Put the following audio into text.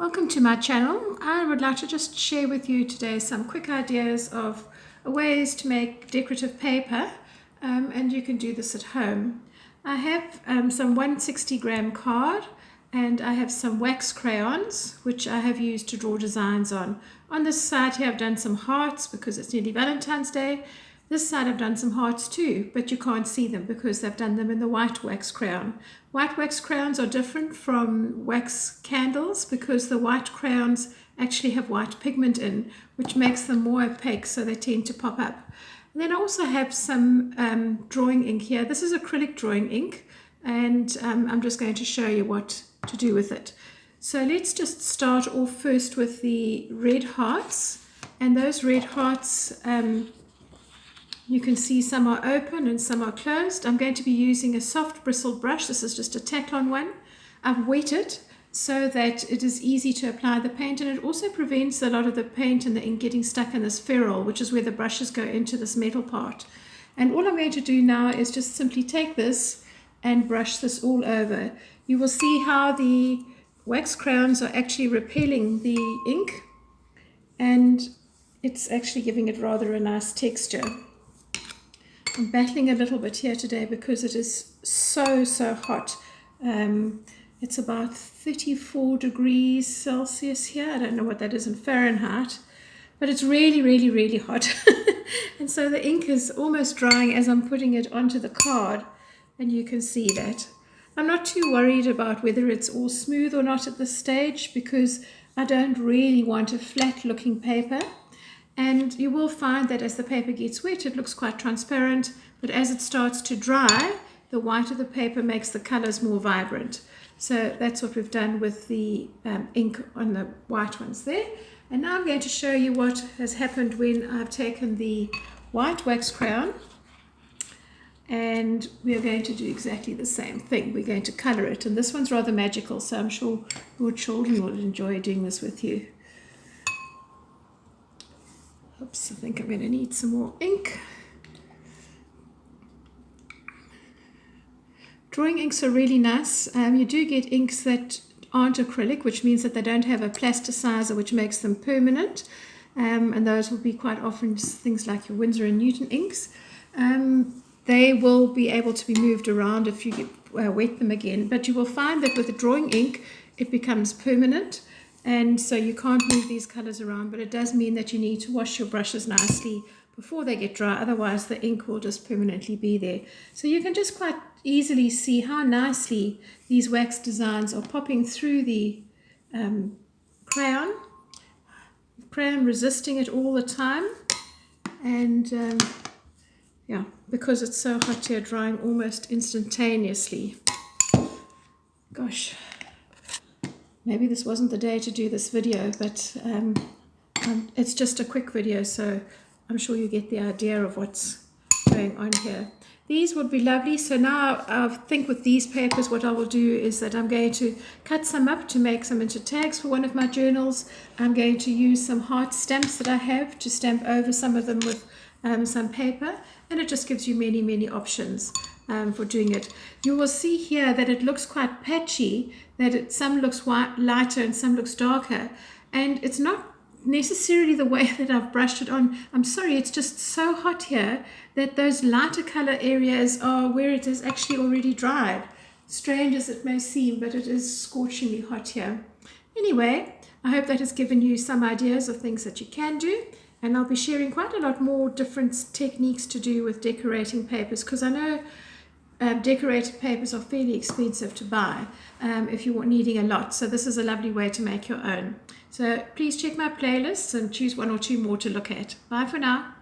Welcome to my channel. I would like to just share with you today some quick ideas of ways to make decorative paper, and you can do this at home. I have some 160-gram card, and I have some wax crayons which I have used to draw designs on. On this side here I've done some hearts because it's nearly Valentine's Day. This side I've done some hearts too, but you can't see them because I've done them in the white wax crayon. White wax crayons are different from wax candles because the white crayons actually have white pigment in, which makes them more opaque, so they tend to pop up. And then I also have some drawing ink here. This is acrylic drawing ink, and I'm just going to show you what to do with it. So let's just start off first with the red hearts, and those red hearts, you can see some are open and some are closed. I'm going to be using a soft bristle brush. This is just a Taklon one. I've wetted so that it is easy to apply the paint, and it also prevents a lot of the paint and the ink getting stuck in this ferrule, which is where the brushes go into this metal part. And all I'm going to do now is just simply take this and brush this all over. You will see how the wax crayons are actually repelling the ink, and it's actually giving it rather a nice texture. I'm battling a little bit here today because it is so hot. It's about 34 degrees Celsius here. I don't know what that is in Fahrenheit, but it's really hot. And so the ink is almost drying as I'm putting it onto the card, and you can see that. I'm not too worried about whether it's all smooth or not at this stage because I don't really want a flat looking paper. And you will find that as the paper gets wet, it looks quite transparent, but as it starts to dry, the white of the paper makes the colors more vibrant. So that's what we've done with the ink on the white ones there. And now I'm going to show you what has happened when I've taken the white wax crayon, and we are going to do exactly the same thing. We're going to color it, and this one's rather magical, so I'm sure your children will enjoy doing this with you. Oops, I think I'm going to need some more ink. Drawing inks are really nice. You do get inks that aren't acrylic, which means that they don't have a plasticizer, which makes them permanent. And those will be quite often things like your Winsor & Newton inks. They will be able to be moved around if you wet them again. But you will find that with the drawing ink, it becomes permanent. And so you can't move these colors around, but it does mean that you need to wash your brushes nicely before they get dry. Otherwise, the ink will just permanently be there. So you can just quite easily see how nicely these wax designs are popping through the crayon resisting it all the time. And yeah, because it's so hot here, drying almost instantaneously. Gosh. Maybe this wasn't the day to do this video, but it's just a quick video, so I'm sure you get the idea of what's going on here. These would be lovely. So now I think with these papers, what I will do is that I'm going to cut some up to make some into tags for one of my journals. I'm going to use some heart stamps that I have to stamp over some of them with some paper, and it just gives you many options for doing it. You will see here that it looks quite patchy, that some looks lighter and some looks darker, and it's not necessarily the way that I've brushed it on. I'm sorry, it's just so hot here that those lighter color areas are where it is actually already dried. Strange as it may seem, but it is scorchingly hot here. Anyway, I hope that has given you some ideas of things that you can do, and I'll be sharing quite a lot more different techniques to do with decorating papers, because I know decorated papers are fairly expensive to buy if you're needing a lot. So this is a lovely way to make your own. So please check my playlists and choose one or two more to look at. Bye for now.